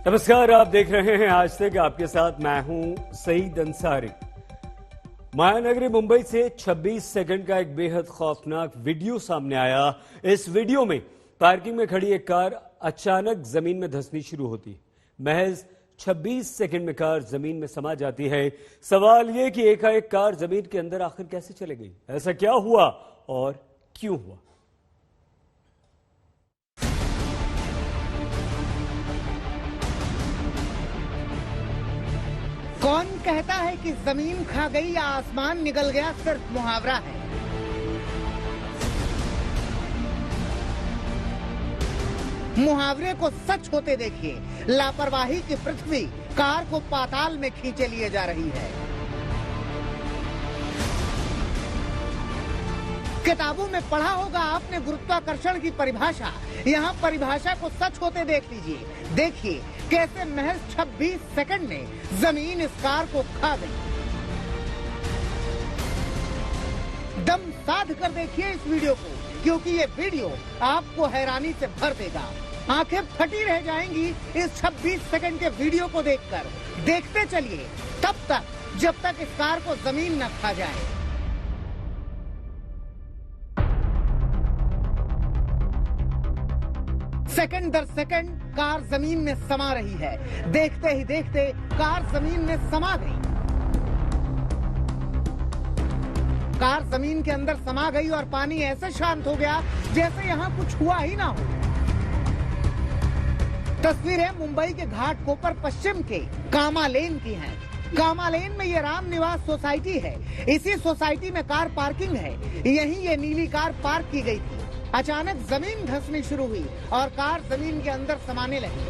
नमस्कार, आप देख रहे हैं आज तक। आपके साथ मैं हूं सईद अंसारी। मायानगरी मुंबई से 26 सेकंड का एक बेहद खौफनाक वीडियो सामने आया। इस वीडियो में पार्किंग में खड़ी एक कार अचानक जमीन में धंसनी शुरू होती। महज 26 सेकंड में कार जमीन में समा जाती है। सवाल यह कि एकाएक कार जमीन के अंदर आखिर कैसे चले गई, ऐसा क्या हुआ और क्यों हुआ? कौन कहता है कि जमीन खा गई या आसमान निगल गया सिर्फ मुहावरा है। मुहावरे को सच होते देखिए। लापरवाही की पृथ्वी कार को पाताल में खींचे लिए जा रही है। किताबों में पढ़ा होगा आपने गुरुत्वाकर्षण की परिभाषा। यहाँ परिभाषा को सच होते देख लीजिए। देखिए कैसे महज 26 सेकंड में जमीन इस कार को खा गई। दम साध कर देखिए इस वीडियो को, क्योंकि ये वीडियो आपको हैरानी से भर देगा। आंखें फटी रह जाएंगी इस 26 सेकंड के वीडियो को देखकर। देखते चलिए तब तक जब तक इस कार को जमीन न खा जाए। सेकंड दर सेकंड कार जमीन में समा रही है। देखते ही देखते कार जमीन में समा गई। कार जमीन के अंदर समा गई और पानी ऐसे शांत हो गया जैसे यहाँ कुछ हुआ ही ना हो। तस्वीरें मुंबई के घाट कोपर पश्चिम के कामा लेन की हैं। कामा लेन में ये राम निवास सोसाइटी है। इसी सोसाइटी में कार पार्किंग है। यहीं ये नीली कार पार्क की गई थी। अचानक जमीन धंसनी शुरू हुई और कार जमीन के अंदर समाने लगी।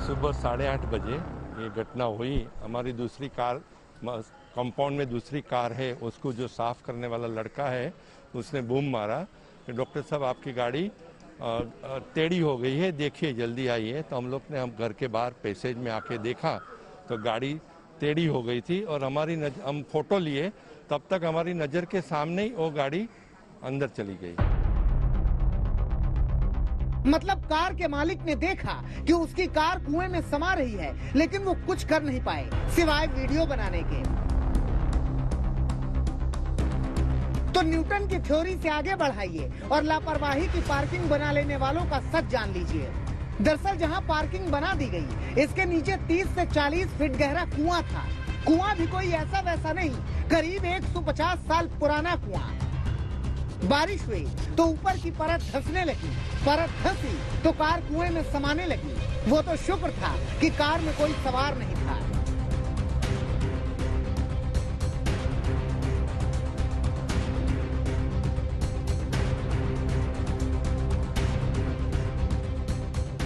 सुबह 8:30 बजे ये घटना हुई। हमारी दूसरी कार, कंपाउंड में दूसरी कार है, उसको जो साफ करने वाला लड़का है उसने बूम मारा कि डॉक्टर साहब आपकी गाड़ी टेढ़ी हो गई है, देखिए जल्दी आइए। तो हम लोग ने हम घर के बाहर पैसेज में आके देखा तो गाड़ी टेढ़ी हो गई थी और हम फोटो लिए, तब तक हमारी नजर के सामने ही वो गाड़ी अंदर चली गई। मतलब कार के मालिक ने देखा कि उसकी कार कुएं में समा रही है, लेकिन वो कुछ कर नहीं पाए सिवाय वीडियो बनाने के। तो न्यूटन की थ्योरी से आगे बढ़ाइए और लापरवाही की पार्किंग बना लेने वालों का सच जान लीजिए। दरअसल जहां पार्किंग बना दी गई, इसके नीचे 30 से 40 फीट गहरा कुआं था। कुआं भी कोई ऐसा वैसा नहीं, करीब 150 साल पुराना कुआं। बारिश हुई तो ऊपर की परत धंसने लगी। परत धंसी तो कार कुएं में समाने लगी। वो तो शुक्र था कि कार में कोई सवार नहीं था।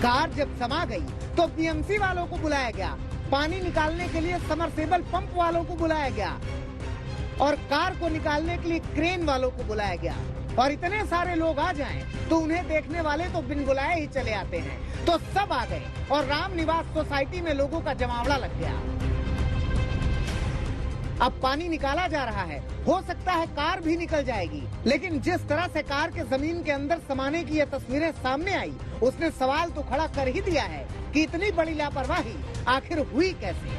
कार जब समा गई तो बीएमसी वालों को बुलाया गया। पानी निकालने के लिए समरसेबल पंप वालों को बुलाया गया और कार को निकालने के लिए क्रेन वालों को बुलाया गया। और इतने सारे लोग आ जाएं तो उन्हें देखने वाले तो बिन बुलाए ही चले आते हैं। तो सब आ गए और राम निवास सोसाइटी में लोगों का जमावड़ा लग गया। अब पानी निकाला जा रहा है। हो सकता है कार भी निकल जाएगी, लेकिन जिस तरह से कार के जमीन के अंदर समाने की ये तस्वीरें सामने आई, उसने सवाल तो खड़ा कर ही दिया है कि इतनी बड़ी लापरवाही आखिर हुई कैसे।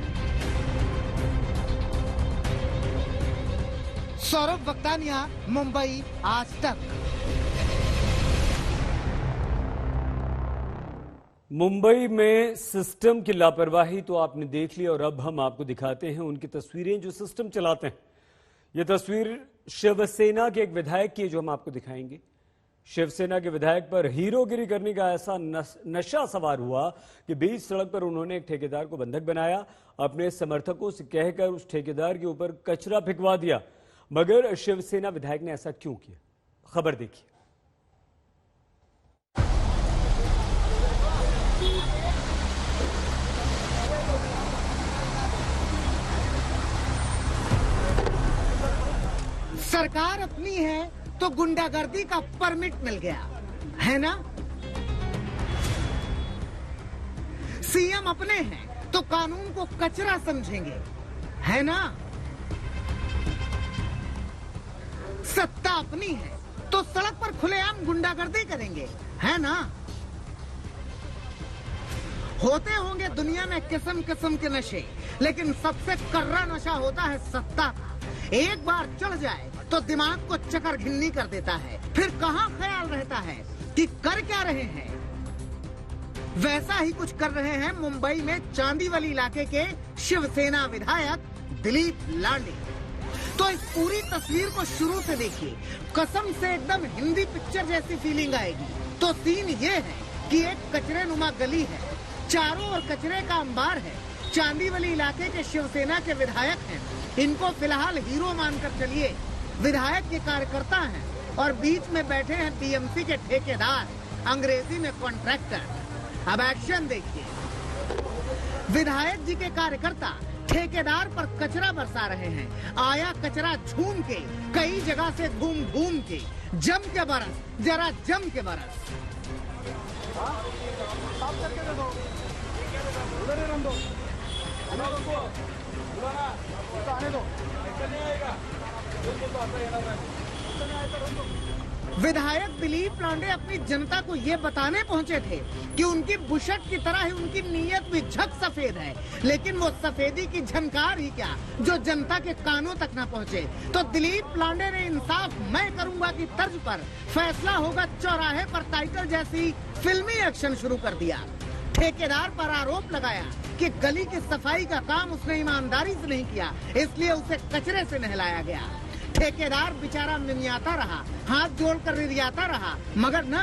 सौरभ वक्तानिया, मुंबई, आज तक। मुंबई में सिस्टम की लापरवाही तो आपने देख ली और अब हम आपको दिखाते हैं उनकी तस्वीरें जो सिस्टम चलाते हैं। यह तस्वीर शिवसेना के एक विधायक की है जो हम आपको दिखाएंगे। शिवसेना के विधायक पर हीरोगिरी करने का ऐसा नशा सवार हुआ कि बीच सड़क पर उन्होंने एक ठेकेदार को बंधक बनाया। अपने समर्थकों से कहकर उस ठेकेदार के ऊपर कचरा फेंकवा दिया। मगर शिवसेना विधायक ने ऐसा क्यों किया, खबर देखिए। सरकार अपनी है तो गुंडागर्दी का परमिट मिल गया है ना। सीएम अपने हैं तो कानून को कचरा समझेंगे, है ना। सत्ता अपनी है तो सड़क पर खुलेआम गुंडागर्दी करेंगे, है ना। होते होंगे दुनिया में किस्म किस्म के नशे, लेकिन सबसे कर्रा नशा होता है सत्ता का। एक बार चढ़ जाए तो दिमाग को चक्कर घिन्नी कर देता है, फिर कहाँ ख्याल रहता है कि कर क्या रहे हैं। वैसा ही कुछ कर रहे हैं मुंबई में चांदीवली इलाके के शिवसेना विधायक दिलीप लांडे। तो इस पूरी तस्वीर को शुरू से देखिए, कसम से एकदम हिंदी पिक्चर जैसी फीलिंग आएगी। तो सीन ये है कि एक कचरे नुमा गली है, चारों ओर कचरे का अंबार है। चांदीवली इलाके के शिवसेना के विधायक हैं, इनको फिलहाल हीरो मानकर चलिए। विधायक के कार्यकर्ता हैं और बीच में बैठे हैं बीएमसी के ठेकेदार, अंग्रेजी में कॉन्ट्रैक्टर। अब एक्शन देखिए। विधायक जी के कार्यकर्ता ठेकेदार पर कचरा बरसा रहे हैं। आया कचरा झूम के, कई जगह से घूम घूम के, जम के बरस, जरा जम के बरस। विधायक दिलीप लांडे अपनी जनता को ये बताने पहुंचे थे कि उनकी बुशट की तरह ही उनकी नीयत भी झक सफेद है, लेकिन वो सफेदी की झनकार ही क्या जो जनता के कानों तक न पहुंचे। तो दिलीप लांडे ने इंसाफ मैं करूंगा की तर्ज पर फैसला होगा चौराहे पर टाइटल जैसी फिल्मी एक्शन शुरू कर दिया। ठेकेदार पर आरोप लगाया कि गली की सफाई का काम उसने ईमानदारी से नहीं किया, इसलिए उसे कचरे से नहलाया गया। ठेकेदार बेचारा मिमियाता रहा, हाथ जोड़कर रिरियाता रहा, मगर न,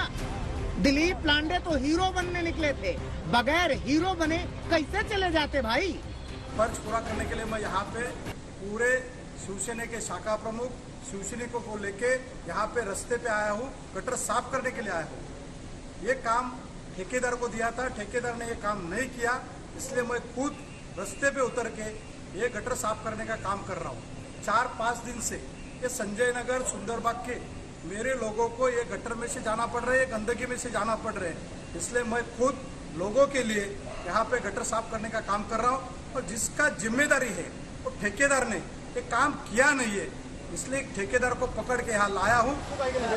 दिलीप लांडे तो हीरो बनने निकले थे। बगैर हीरो बने कैसे चले जाते भाई। फर्ज पूरा करने के लिए मैं यहाँ पे पूरे शिवसेना के शाखा प्रमुख शिवसैनिकों को लेके यहाँ पे रास्ते पे आया हूँ, गटर साफ करने के लिए आया हूँ। ये काम ठेकेदार को दिया था, ठेकेदार ने ये काम नहीं किया, इसलिए मैं खुद रास्ते पे उतर के ये गटर साफ करने का काम कर रहा हूँ। 4-5 दिन से ये संजय नगर सुंदरबाग के मेरे लोगों को ये गटर में से जाना पड़ रहा है, ये गंदगी में से जाना पड़ रहा है, इसलिए मैं खुद लोगों के लिए यहाँ पे गटर साफ करने का काम कर रहा हूँ। और जिसका जिम्मेदारी है वो ठेकेदार ने ये काम किया नहीं है, इसलिए ठेकेदार को पकड़ के यहाँ लाया हूँ।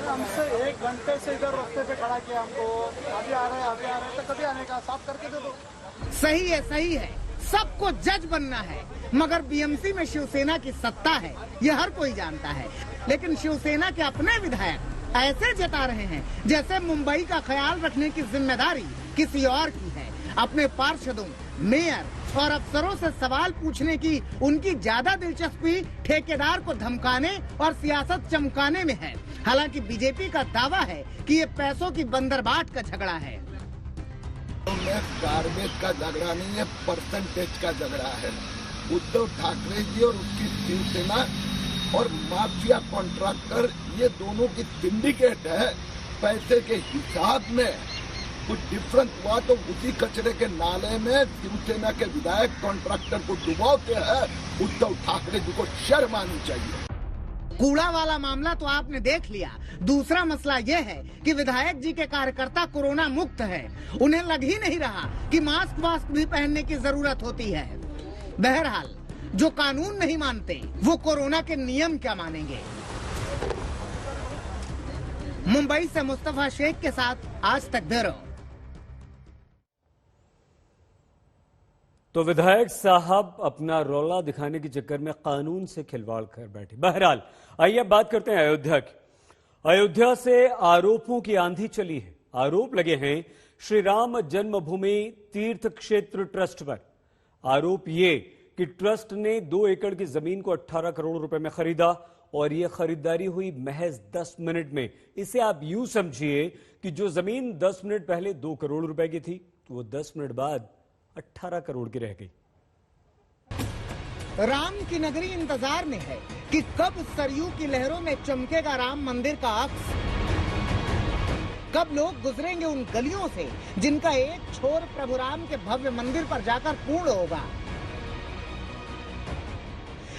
हमसे 1 घंटे से इधर रास्ते पे खड़ा किया हमको, अभी आ रहे हैं, तो कभी आने का साफ करके दे दो। सही है, सही है, सबको जज बनना है, मगर बीएमसी में शिवसेना की सत्ता है, ये हर कोई जानता है। लेकिन शिवसेना के अपने विधायक ऐसे जता रहे हैं जैसे मुंबई का ख्याल रखने की जिम्मेदारी किसी और की है। अपने पार्षदों, मेयर और अफसरों से सवाल पूछने की उनकी ज्यादा दिलचस्पी ठेकेदार को धमकाने और सियासत चमकाने में है। हालांकि बीजेपी का दावा है कि ये पैसों की बंदरबाट का झगड़ा है। गार्बेज का झगड़ा नहीं है, परसेंटेज का झगड़ा है। उद्धव ठाकरे जी और उसकी शिवसेना और माफिया कॉन्ट्रैक्टर, ये दोनों की सिंडिकेट है। पैसे के हिसाब में कुछ डिफरेंस हुआ तो उसी कचरे के नाले में शिवसेना के विधायक कॉन्ट्रैक्टर को डुबाते हैं। उद्धव ठाकरे जी को शर्म आनी चाहिए। कूड़ा वाला मामला तो आपने देख लिया। दूसरा मसला यह है कि विधायक जी के कार्यकर्ता कोरोना मुक्त है, उन्हें लग ही नहीं रहा कि मास्क भी पहनने की जरूरत होती है। बहरहाल, जो कानून नहीं मानते वो कोरोना के नियम क्या मानेंगे। मुंबई से मुस्तफा शेख के साथ आज तक ब्यूरो। तो विधायक साहब अपना रौला दिखाने के चक्कर में कानून से खिलवाड़ कर बैठे। बहरहाल, आइए बात करते हैं अयोध्या की। अयोध्या से आरोपों की आंधी चली है। आरोप लगे हैं श्री राम जन्मभूमि तीर्थ क्षेत्र ट्रस्ट पर। आरोप ये कि ट्रस्ट ने 2 एकड़ की जमीन को 18 करोड़ रुपए में खरीदा और यह खरीदारी हुई महज 10 मिनट में। इसे आप यूं समझिए कि जो जमीन 10 मिनट पहले 2 करोड़ रुपए की थी, तो वो 10 मिनट बाद 18 करोड़ की रह गई। राम की नगरी इंतजार में है कि कब सरयू की लहरों में चमकेगा राम मंदिर का अक्स। कब लोग गुजरेंगे उन गलियों से जिनका एक छोर प्रभु राम के भव्य मंदिर पर जाकर पूर्ण होगा।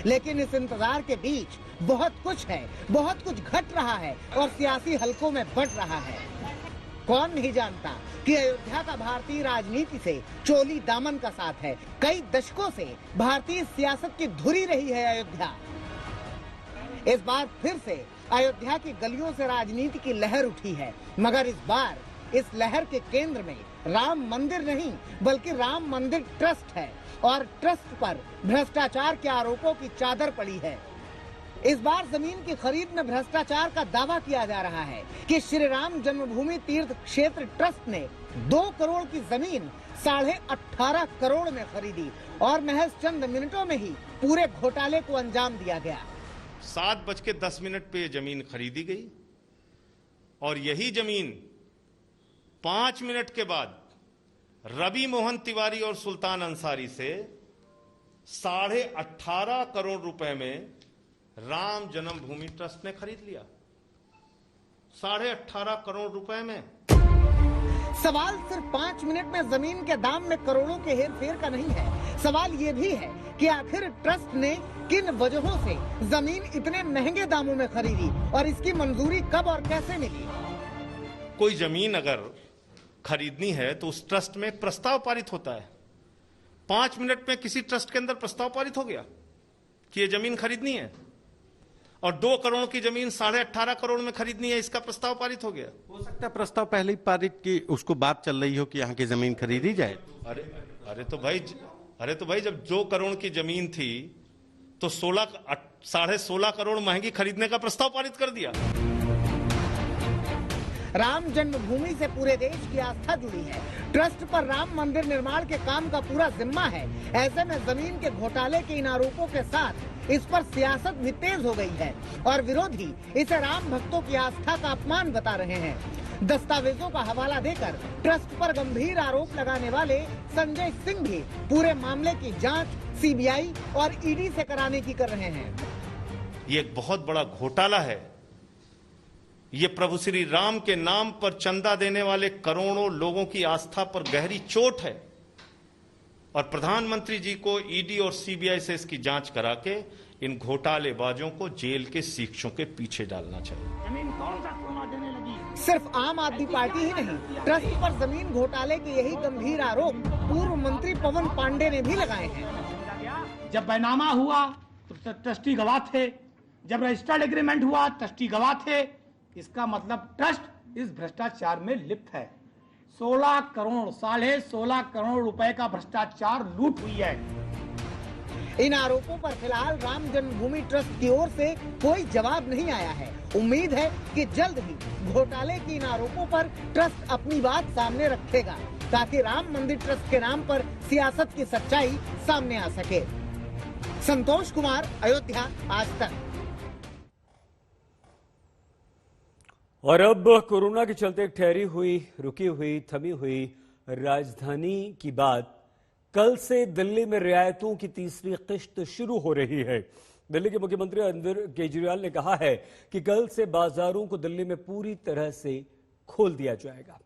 लेकिन इस इंतजार के बीच बहुत कुछ है, बहुत कुछ घट रहा है और सियासी हलकों में बढ़ रहा है। कौन नहीं जानता कि अयोध्या का भारतीय राजनीति से चोली दामन का साथ है। कई दशकों से भारतीय सियासत की धुरी रही है अयोध्या। इस बार फिर से अयोध्या की गलियों से राजनीति की लहर उठी है, मगर इस बार इस लहर के केंद्र में राम मंदिर नहीं बल्कि राम मंदिर ट्रस्ट है और ट्रस्ट पर भ्रष्टाचार के आरोपों की चादर पड़ी है। इस बार जमीन की खरीद में भ्रष्टाचार का दावा किया जा रहा है कि श्री राम जन्मभूमि तीर्थ क्षेत्र ट्रस्ट ने 2 करोड़ की जमीन 18.5 करोड़ में खरीदी और महज चंद मिनटों में ही पूरे घोटाले को अंजाम दिया गया। 7:10 पे जमीन खरीदी गई और यही जमीन 5 मिनट के बाद रवि मोहन तिवारी और सुल्तान अंसारी से 18.5 करोड़ रुपए में राम जन्मभूमि ट्रस्ट ने खरीद लिया। 18.5 करोड़ रुपए में। सवाल सिर्फ 5 मिनट में जमीन के दाम में करोड़ों के हेरफेर का नहीं है, सवाल ये भी है कि आखिर ट्रस्ट ने किन वजहों से जमीन इतने महंगे दामों में खरीदी और इसकी मंजूरी कब और कैसे मिली। कोई जमीन अगर खरीदनी है तो उस ट्रस्ट में प्रस्ताव पारित होता है। 5 मिनट में किसी ट्रस्ट के अंदर प्रस्ताव पारित हो गया कि ये जमीन खरीदनी है और 2 करोड़ की जमीन 18.5 करोड़ में खरीदनी है, इसका प्रस्ताव पारित हो गया। हो सकता है प्रस्ताव पहले ही पारित की उसको बात चल रही हो कि यहाँ की जमीन खरीदी जाए। अरे तो भाई जब 2 करोड़ की जमीन थी तो 16.5 करोड़ महंगी खरीदने का प्रस्ताव पारित कर दिया। राम जन्मभूमि से पूरे देश की आस्था जुड़ी है। ट्रस्ट पर राम मंदिर निर्माण के काम का पूरा जिम्मा है। ऐसे में जमीन के घोटाले के इन आरोपों के साथ इस पर सियासत भी तेज हो गई है और विरोधी इसे राम भक्तों की आस्था का अपमान बता रहे हैं। दस्तावेजों का हवाला देकर ट्रस्ट पर गंभीर आरोप लगाने वाले संजय सिंह भी पूरे मामले की जांच सीबीआई और ईडी से कराने की कर रहे हैं। ये एक बहुत बड़ा घोटाला है। ये प्रभु श्री राम के नाम पर चंदा देने वाले करोड़ों लोगों की आस्था पर गहरी चोट है और प्रधानमंत्री जी को ईडी और सीबीआई से इसकी जांच करा के इन घोटालेबाजों को जेल के शिक्षों के पीछे डालना चाहिए। सिर्फ आम आदमी पार्टी ही नहीं, ट्रस्ट पर जमीन घोटाले के यही गंभीर आरोप पूर्व मंत्री पवन पांडे ने भी लगाए हैं। जब बैनामा हुआ तो ट्रस्टी गवाह थे, जब रजिस्टर्ड एग्रीमेंट हुआ ट्रस्टी गवाह थे। इसका मतलब ट्रस्ट इस भ्रष्टाचार में लिप्त है। 16 करोड़ 16.5 करोड़ रुपए का भ्रष्टाचार लूट हुई है। इन आरोपों पर फिलहाल राम जन्मभूमि ट्रस्ट की ओर से कोई जवाब नहीं आया है। उम्मीद है कि जल्द ही घोटाले की इन आरोपों पर ट्रस्ट अपनी बात सामने रखेगा ताकि राम मंदिर ट्रस्ट के नाम पर सियासत की सच्चाई सामने आ सके। संतोष कुमार, अयोध्या, आज तक। और अब कोरोना के चलते ठहरी हुई, रुकी हुई, थमी हुई राजधानी की बात, कल से दिल्ली में रियायतों की तीसरी किश्त शुरू हो रही है। दिल्ली के मुख्यमंत्री अरविंद केजरीवाल ने कहा है कि कल से बाजारों को दिल्ली में पूरी तरह से खोल दिया जाएगा।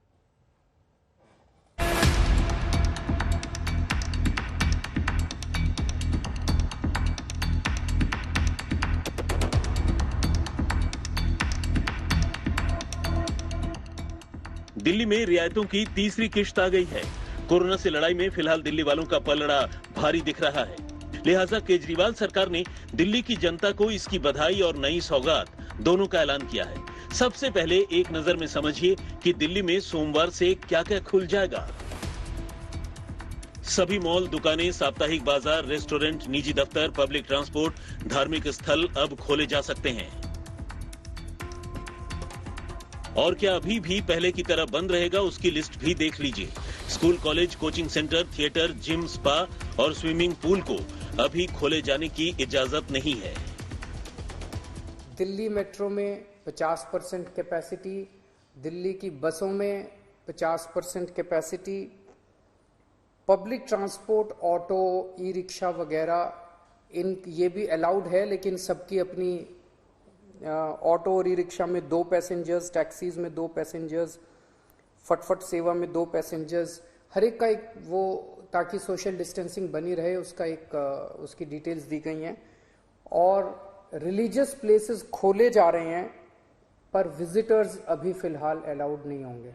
दिल्ली में रियायतों की तीसरी किश्त आ गई है। कोरोना से लड़ाई में फिलहाल दिल्ली वालों का पलड़ा भारी दिख रहा है। लिहाजा केजरीवाल सरकार ने दिल्ली की जनता को इसकी बधाई और नई सौगात दोनों का ऐलान किया है। सबसे पहले एक नजर में समझिए कि दिल्ली में सोमवार से क्या क्या खुल जाएगा। सभी मॉल, दुकानें, साप्ताहिक बाजार, रेस्टोरेंट, निजी दफ्तर, पब्लिक ट्रांसपोर्ट, धार्मिक स्थल अब खोले जा सकते हैं। और क्या अभी भी पहले की तरह बंद रहेगा, उसकी लिस्ट भी देख लीजिए। School, college, coaching centre, theatre, gym, spa और स्विमिंग पूल को अभी खोले जाने की इजाजत नहीं है। दिल्ली मेट्रो में 50% कैपेसिटी, दिल्ली की बसों में 50% capacity, public transport, auto, e rickshaw वगैरह ये भी अलाउड है, लेकिन सबकी अपनी ऑटो और ई रिक्शा में 2 पैसेंजर्स, टैक्सीज में 2 पैसेंजर्स, फटफट सेवा में 2 पैसेंजर्स, हर एक का एक वो, ताकि सोशल डिस्टेंसिंग बनी रहे, उसका एक उसकी डिटेल्स दी गई हैं। और रिलीजियस प्लेसेस खोले जा रहे हैं पर विजिटर्स अभी फिलहाल अलाउड नहीं होंगे।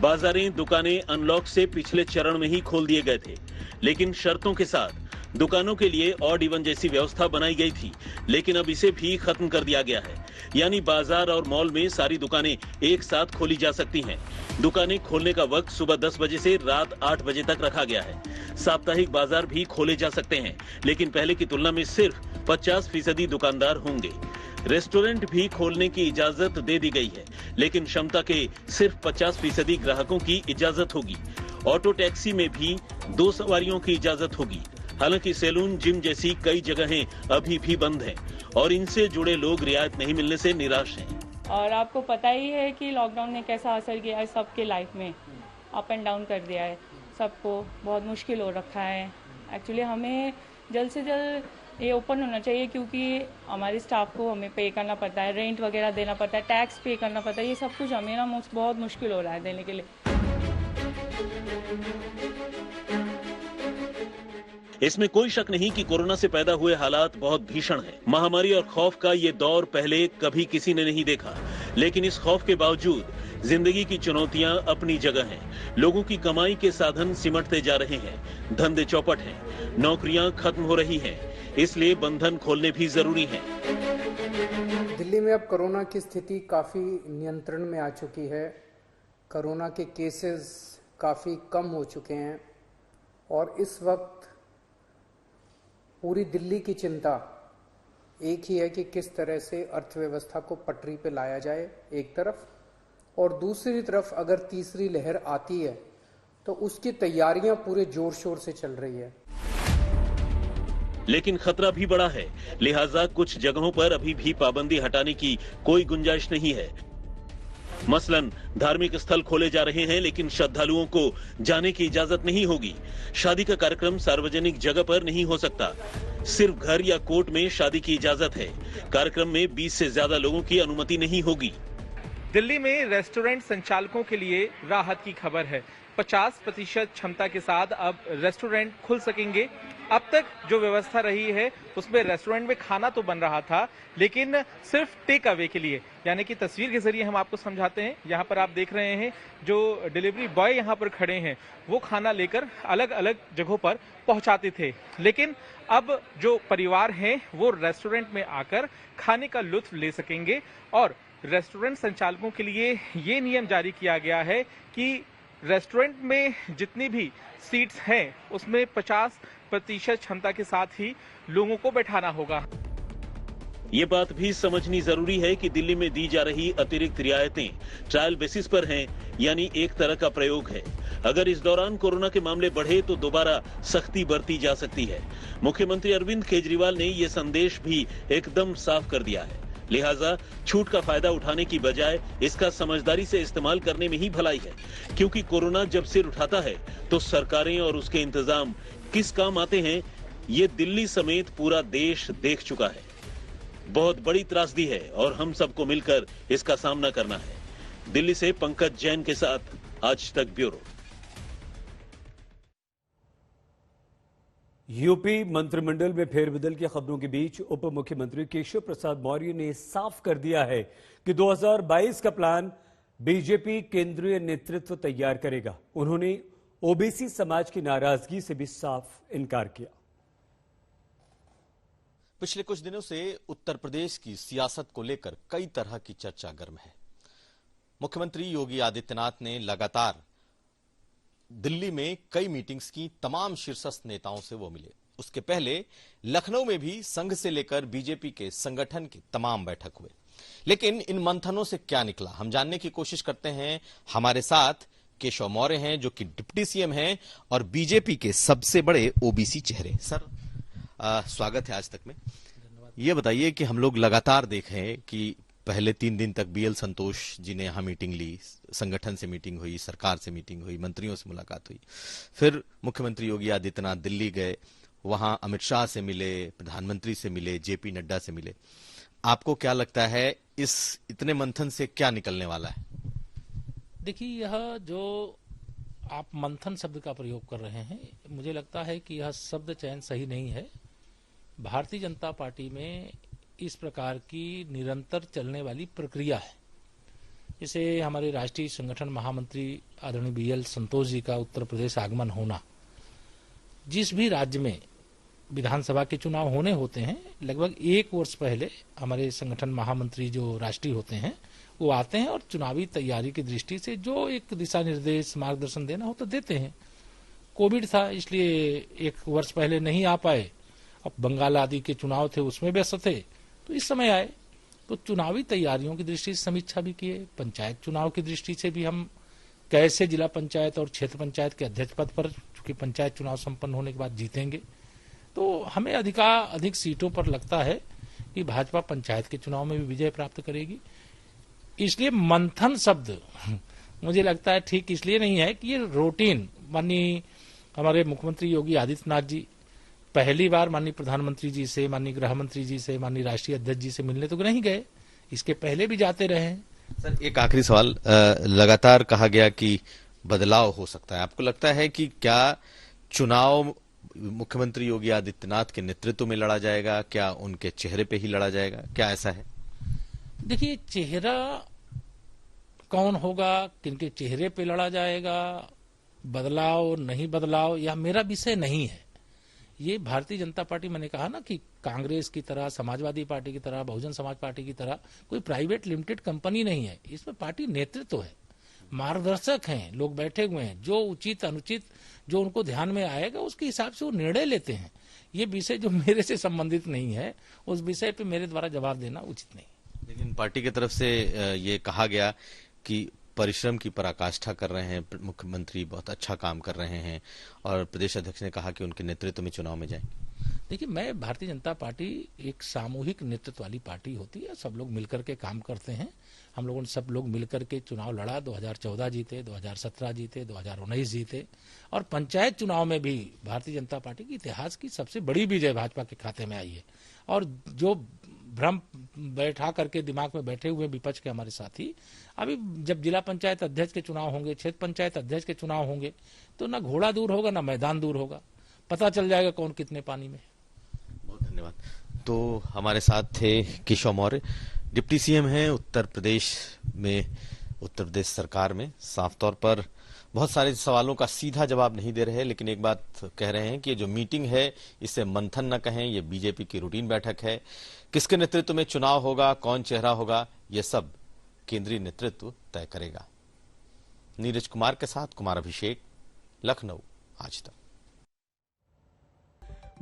बाजारें, दुकानें अनलॉक से पिछले चरण में ही खोल दिए गए थे, लेकिन शर्तों के साथ। दुकानों के लिए ऑड इवन जैसी व्यवस्था बनाई गई थी, लेकिन अब इसे भी खत्म कर दिया गया है। यानी बाजार और मॉल में सारी दुकानें एक साथ खोली जा सकती हैं। दुकानें खोलने का वक्त सुबह 10 बजे से रात 8 बजे तक रखा गया है। साप्ताहिक बाजार भी खोले जा सकते हैं, लेकिन पहले की तुलना में सिर्फ 50% दुकानदार होंगे। रेस्टोरेंट भी खोलने की इजाजत दे दी गई है, लेकिन क्षमता के सिर्फ 50% ग्राहकों की इजाजत होगी। ऑटो टैक्सी में भी 2 सवारियों की इजाजत होगी। हालांकि सैलून, जिम जैसी कई जगहें अभी भी बंद हैं और इनसे जुड़े लोग रियायत नहीं मिलने से निराश हैं। और आपको पता ही है कि लॉकडाउन ने कैसा असर किया है सबके लाइफ में, अप एंड डाउन कर दिया है, सबको बहुत मुश्किल हो रखा है। एक्चुअली हमें जल्द से जल्द ये ओपन होना चाहिए, क्योंकि हमारे स्टाफ को हमें पे करना पड़ता है, रेंट वगैरह देना पड़ता है, टैक्स पे करना पड़ता है, ये सब कुछ हमें ना बहुत मुश्किल हो रहा है देने के लिए। इसमें कोई शक नहीं कि कोरोना से पैदा हुए हालात बहुत भीषण हैं। महामारी और खौफ का ये दौर पहले कभी किसी ने नहीं देखा, लेकिन इस खौफ के बावजूद जिंदगी की चुनौतियां अपनी जगह हैं। लोगों की कमाई के साधन सिमटते जा रहे हैं, धंधे चौपट हैं, नौकरियां खत्म हो रही हैं, इसलिए बंधन खोलने भी जरूरी हैं। दिल्ली में अब कोरोना की स्थिति काफी नियंत्रण में आ चुकी है। कोरोना के केसेस काफी कम हो चुके हैं और इस वक्त पूरी दिल्ली की चिंता एक ही है कि किस तरह से अर्थव्यवस्था को पटरी पे लाया जाए एक तरफ, और दूसरी तरफ अगर तीसरी लहर आती है तो उसकी तैयारियां पूरे जोर शोर से चल रही है। लेकिन खतरा भी बड़ा है, लिहाजा कुछ जगहों पर अभी भी पाबंदी हटाने की कोई गुंजाइश नहीं है। मसलन धार्मिक स्थल खोले जा रहे हैं, लेकिन श्रद्धालुओं को जाने की इजाजत नहीं होगी। शादी का कार्यक्रम सार्वजनिक जगह पर नहीं हो सकता, सिर्फ घर या कोर्ट में शादी की इजाजत है। कार्यक्रम में 20 से ज्यादा लोगों की अनुमति नहीं होगी। दिल्ली में रेस्टोरेंट संचालकों के लिए राहत की खबर है। 50% क्षमता के साथ अब रेस्टोरेंट खुल सकेंगे। अब तक जो व्यवस्था रही है उसमें रेस्टोरेंट में खाना तो बन रहा था, लेकिन सिर्फ टेक अवे के लिए, यानी कि तस्वीर के जरिए हम आपको समझाते हैं। यहाँ पर आप देख रहे हैं जो डिलीवरी बॉय यहाँ पर खड़े हैं वो खाना लेकर अलग अलग जगहों पर पहुँचाते थे, लेकिन अब जो परिवार हैं वो रेस्टोरेंट में आकर खाने का लुत्फ ले सकेंगे। और रेस्टोरेंट संचालकों के लिए ये नियम जारी किया गया है कि रेस्टोरेंट में जितनी भी सीट्स हैं उसमें 50% क्षमता के साथ ही लोगों को बैठाना होगा। ये बात भी समझनी जरूरी है कि दिल्ली में दी जा रही अतिरिक्त रियायतें ट्रायल बेसिस पर हैं, यानी एक तरह का प्रयोग है। अगर इस दौरान कोरोना के मामले बढ़े तो दोबारा सख्ती बरती जा सकती है। मुख्यमंत्री अरविंद केजरीवाल ने ये संदेश भी एकदम साफ कर दिया है। लिहाजा छूट का फायदा उठाने की बजाय इसका समझदारी से इस्तेमाल करने में ही भलाई है, क्योंकि कोरोना जब सिर उठाता है तो सरकारें और उसके इंतजाम किस काम आते हैं ये दिल्ली समेत पूरा देश देख चुका है। बहुत बड़ी त्रासदी है और हम सबको मिलकर इसका सामना करना है। दिल्ली से पंकज जैन के साथ आज तक ब्यूरो। यूपी मंत्रिमंडल में फेरबदल की खबरों के बीच उप मुख्यमंत्री केशव प्रसाद मौर्य ने साफ कर दिया है कि 2022 का प्लान बीजेपी केंद्रीय नेतृत्व तैयार करेगा। उन्होंने ओबीसी समाज की नाराजगी से भी साफ इनकार किया। पिछले कुछ दिनों से उत्तर प्रदेश की सियासत को लेकर कई तरह की चर्चा गर्म है। मुख्यमंत्री योगी आदित्यनाथ ने लगातार दिल्ली में कई मीटिंग्स की, तमाम शीर्षस्थ नेताओं से वो मिले। उसके पहले लखनऊ में भी संघ से लेकर बीजेपी के संगठन की तमाम बैठक हुए। लेकिन इन मंथनों से क्या निकला, हम जानने की कोशिश करते हैं। हमारे साथ केशव मौर्य हैं जो कि डिप्टी सीएम हैं और बीजेपी के सबसे बड़े ओबीसी चेहरे। सर स्वागत है आज तक में। ये बताइए कि हम लोग लगातार देख रहे हैं कि पहले 3 दिन तक बीएल संतोष जी ने यहां मीटिंग ली, संगठन से मीटिंग हुई, सरकार से मीटिंग हुई, मंत्रियों से मुलाकात हुई। फिर मुख्यमंत्री योगी आदित्यनाथ दिल्ली गए, वहां अमित शाह से मिले, प्रधानमंत्री से मिले, जेपी नड्डा से मिले। आपको क्या लगता है इस इतने मंथन से क्या निकलने वाला है? देखिए, यह जो आप मंथन शब्द का प्रयोग कर रहे हैं, मुझे लगता है कि यह शब्द चयन सही नहीं है। भारतीय जनता पार्टी में इस प्रकार की निरंतर चलने वाली प्रक्रिया है। जैसे हमारे राष्ट्रीय संगठन महामंत्री आदरणीय बीएल संतोष जी का उत्तर प्रदेश आगमन होना, जिस भी राज्य में विधानसभा के चुनाव होने होते हैं, लगभग 1 वर्ष पहले हमारे संगठन महामंत्री जो राष्ट्रीय होते हैं वो आते हैं और चुनावी तैयारी की दृष्टि से जो एक दिशा निर्देश मार्गदर्शन देना हो तो देते हैं। कोविड था इसलिए 1 वर्ष पहले नहीं आ पाए, अब बंगाल आदि के चुनाव थे उसमें व्यस्त थे, तो इस समय आए। तो चुनावी तैयारियों की दृष्टि से समीक्षा भी किए, पंचायत चुनाव की दृष्टि से भी हम कैसे जिला पंचायत और क्षेत्र पंचायत के अध्यक्ष पद पर, चूंकि पंचायत चुनाव संपन्न होने के बाद जीतेंगे, तो हमें अधिक सीटों पर लगता है कि भाजपा पंचायत के चुनाव में भी विजय प्राप्त करेगी। इसलिए मंथन शब्द मुझे लगता है ठीक इसलिए नहीं है कि ये रूटीन, माननीय हमारे मुख्यमंत्री योगी आदित्यनाथ जी पहली बार माननीय प्रधानमंत्री जी से, माननीय गृह मंत्री जी से, माननीय राष्ट्रीय अध्यक्ष जी से मिलने तो नहीं गए, इसके पहले भी जाते रहे हैं। सर एक आखिरी सवाल, लगातार कहा गया कि बदलाव हो सकता है, आपको लगता है कि क्या चुनाव मुख्यमंत्री योगी आदित्यनाथ के नेतृत्व में लड़ा जाएगा, क्या उनके चेहरे पे ही लड़ा जाएगा, क्या ऐसा है? देखिए, चेहरा कौन होगा, किनके चेहरे पे लड़ा जाएगा, बदलाव नहीं बदलाव, यह मेरा विषय नहीं है। ये भारतीय जनता पार्टी, मैंने कहा ना कि कांग्रेस की तरह, समाजवादी पार्टी की तरह, बहुजन समाज पार्टी की तरह कोई प्राइवेट लिमिटेड कंपनी नहीं है। इसमें पार्टी नेतृत्व है, मार्गदर्शक हैं, लोग बैठे हुए हैं, जो उचित अनुचित जो उनको ध्यान में आएगा उसके हिसाब से वो निर्णय लेते हैं। ये विषय जो मेरे से संबंधित नहीं है, उस विषय पे मेरे द्वारा जवाब देना उचित नहीं। लेकिन पार्टी की तरफ से ये कहा गया कि परिश्रम की पराकाष्ठा कर रहे हैं मुख्यमंत्री, बहुत अच्छा काम कर रहे हैं, और प्रदेश अध्यक्ष ने कहा कि उनके नेतृत्व में चुनाव में जाएंगे। देखिए, मैं भारतीय जनता पार्टी एक सामूहिक नेतृत्व वाली पार्टी होती है, सब लोग मिलकर के काम करते हैं। हम लोगों ने सब लोग मिलकर के चुनाव लड़ा, 2014 जीते, 2017 जीते, 2019 जीते, और पंचायत चुनाव में भी भारतीय जनता पार्टी की इतिहास की सबसे बड़ी विजय भाजपा के खाते में आई है। और जो भ्रम बैठा करके दिमाग में बैठे हुए विपक्ष के हमारे साथी, अभी जब जिला पंचायत अध्यक्ष के चुनाव होंगे, क्षेत्र पंचायत अध्यक्ष के चुनाव होंगे, तो ना घोड़ा दूर होगा ना मैदान दूर होगा, पता चल जाएगा कौन कितने पानी में। बहुत धन्यवाद। तो हमारे साथ थे केशव मौर्य, डिप्टी सीएम हैं उत्तर प्रदेश में, उत्तर प्रदेश सरकार में। साफ तौर पर बहुत सारे सवालों का सीधा जवाब नहीं दे रहे, लेकिन एक बात कह रहे हैं कि ये जो मीटिंग है इसे मंथन न कहें, ये बीजेपी की रूटीन बैठक है। किसके नेतृत्व में चुनाव होगा, कौन चेहरा होगा, ये सब केंद्रीय नेतृत्व तय करेगा। नीरज कुमार के साथ कुमार अभिषेक, लखनऊ, आज तक।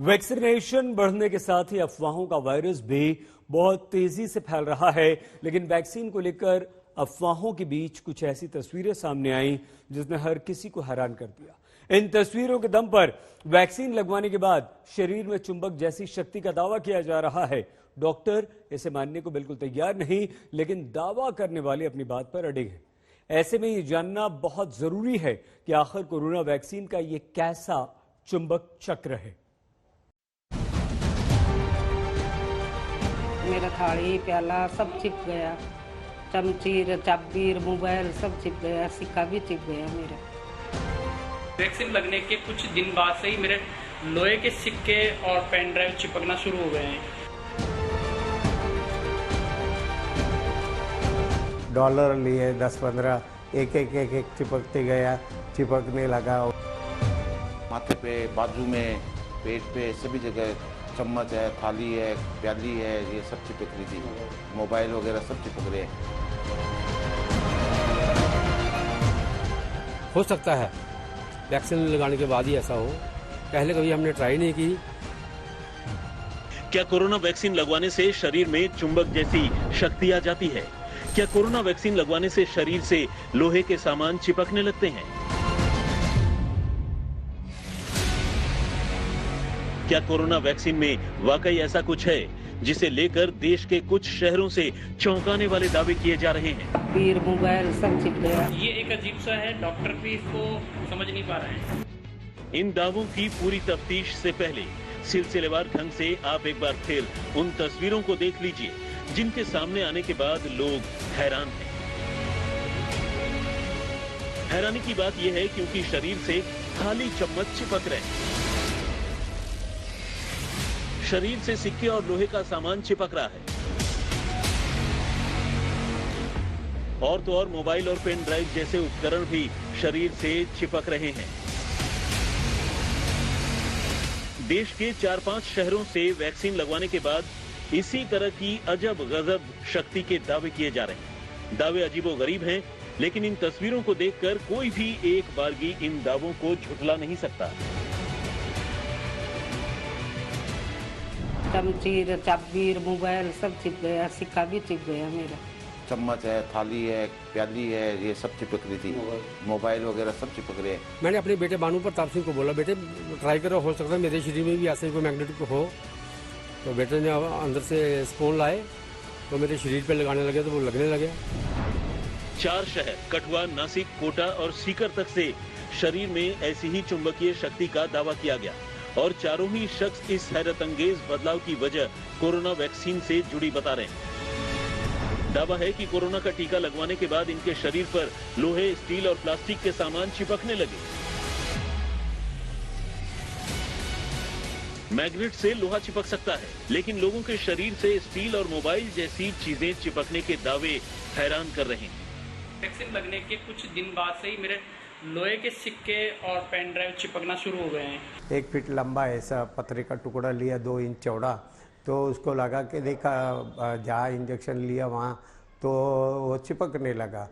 वैक्सीनेशन बढ़ने के साथ ही अफवाहों का वायरस भी बहुत तेजी से फैल रहा है, लेकिन वैक्सीन को लेकर अफवाहों के बीच कुछ ऐसी तस्वीरें सामने आई जिसने हर किसी को हैरान कर दिया। इन तस्वीरों के दम पर वैक्सीन लगवाने के बाद शरीर में चुंबक जैसी शक्ति का दावा किया जा रहा है। डॉक्टर इसे मानने को बिल्कुल तैयार नहीं, लेकिन दावा करने वाले अपनी बात पर अड़े हैं। ऐसे में ये जानना बहुत जरूरी है कि आखिर कोरोना वैक्सीन का ये कैसा चुंबक चक्र है। मेरा थाली प्याला सब चिप गया, चमची चाबी मोबाइल सब चिप गया, सिक्का भी चिप गया मेरा। वैक्सीन लगने के कुछ दिन बाद से ही मेरे लोहे के सिक्के और पेन ड्राइव चिपकना शुरू हो गए हैं। डॉलर लिए 10-15 एक एक चिपकते गया, चिपकने लगा। माथे पे, बाजू में, पेट पे, सभी जगह चम्मच है, थाली है, प्याली है, ये सब चिपक रही थी। मोबाइल वगैरह सब चिपक रहे हैं। हो सकता है वैक्सीन लगाने के बाद ही ऐसा हो, पहले कभी हमने ट्राई नहीं की। क्या कोरोना वैक्सीन लगवाने से शरीर में चुंबक जैसी शक्ति आ जाती है? क्या कोरोना वैक्सीन लगवाने से शरीर से लोहे के सामान चिपकने लगते हैं? क्या कोरोना वैक्सीन में वाकई ऐसा कुछ है जिसे लेकर देश के कुछ शहरों से चौंकाने वाले दावे किए जा रहे हैं? पीर मोबाइल सब चिप गया। ये एक अजीब सा है, डॉक्टर भी इसको समझ नहीं पा रहे हैं। इन दावों की पूरी तफ्तीश से पहले सिलसिलेवार ढंग से आप एक बार फिर उन तस्वीरों को देख लीजिए जिनके सामने आने के बाद लोग हैरान हैं। हैरानी की बात यह है क्योंकि शरीर से खाली चम्मच चिपक रहे हैं, शरीर से सिक्के और लोहे का सामान चिपक रहा है, और तो और मोबाइल और पेन ड्राइव जैसे उपकरण भी शरीर से चिपक रहे हैं। देश के 4-5 शहरों से वैक्सीन लगवाने के बाद इसी तरह की अजब गजब शक्ति के दावे किए जा रहे हैं। दावे अजीबोगरीब हैं, लेकिन इन तस्वीरों को देखकर कोई भी एक बारगी इन दावों को झुठला नहीं सकता। चमचीर, चाबीर, मोबाइल सब चिप गया, सिक्का भी चिप गया मेरा। चम्मच है, थाली है, प्याली है, ये सब चिपक रही थी। मोबाइल वगैरह सब चिपक रहे हैं। मैंने अपने बेटे बानू प्रताप सिंह को बोला, बेटे ट्राई करो, हो सकता है मेरे शरीर में भी ऐसे कोई मैग्नेटिक हो। तो बेटे ने अंदर से स्पून लाए तो मेरे शरीर पे लगाने लगे तो वो लगने लगे। 4 शहर कठुआ, नासिक, कोटा और सीकर तक से शरीर में ऐसी ही चुंबकीय शक्ति का दावा किया गया और चारों ही शख्स इस हैरत अंगेज बदलाव की वजह कोरोना वैक्सीन से जुड़ी बता रहे हैं। दावा है कि कोरोना का टीका लगवाने के बाद इनके शरीर पर लोहे, स्टील और प्लास्टिक के सामान चिपकने लगे। मैग्नेट से लोहा चिपक सकता है, लेकिन लोगों के शरीर से स्टील और मोबाइल जैसी चीजें चिपकने के दावे हैरान कर रहे हैं। वैक्सीन लगने के कुछ दिन बाद से ही मेरे लोहे के सिक्के और पेन ड्राइव चिपकना शुरू हो गए हैं। 1 फीट लंबा ऐसा पत्थर का टुकड़ा लिया, 2 इंच चौड़ा, तो उसको लगा के देखा, जहाँ इंजेक्शन लिया वहाँ तो वो चिपकने लगा।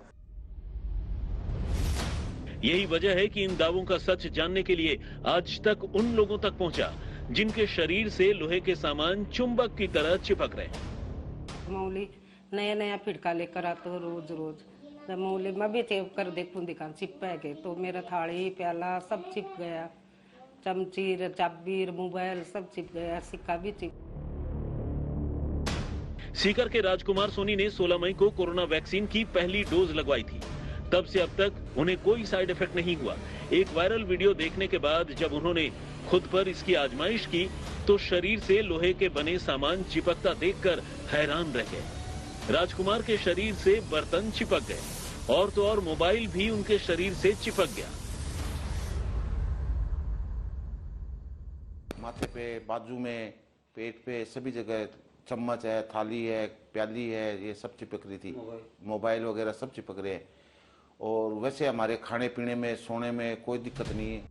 यही वजह है कि इन दावों का सच जानने के लिए आज तक उन लोगों तक पहुंचा जिनके शरीर से लोहे के सामान चुंबक की तरह चिपक रहे हैं। मौली नया फिटका लेकर आते हो रोज रोज। मौली मैं भी चेप कर देखूं दिखा चिपक गए, तो मेरा थाली, प्याला सब चिप गया। चमचीर, चाबीर, मोबाइल सब चिप गया, सिक्का भी चिप। सीकर के राजकुमार सोनी ने 16 मई को कोरोना वैक्सीन की पहली डोज लगवाई थी। तब से अब तक उन्हें कोई साइड इफेक्ट नहीं हुआ। एक वायरल वीडियो देखने के बाद जब उन्होंने खुद पर इसकी आजमाइश की तो शरीर से लोहे के बने सामान चिपकता देखकर हैरान रह गए। राजकुमार के शरीर से बर्तन चिपक गए और तो और मोबाइल भी उनके शरीर से चिपक गया। माथे पे, बाजू में, पेट पे, सभी जगह चम्मच है, थाली है, प्याली है, ये सब चिपक रही थी। मोबाइल वगैरह सब चिपक रहे हैं। और वैसे हमारे खाने पीने में, सोने में कोई दिक्कत नहीं है।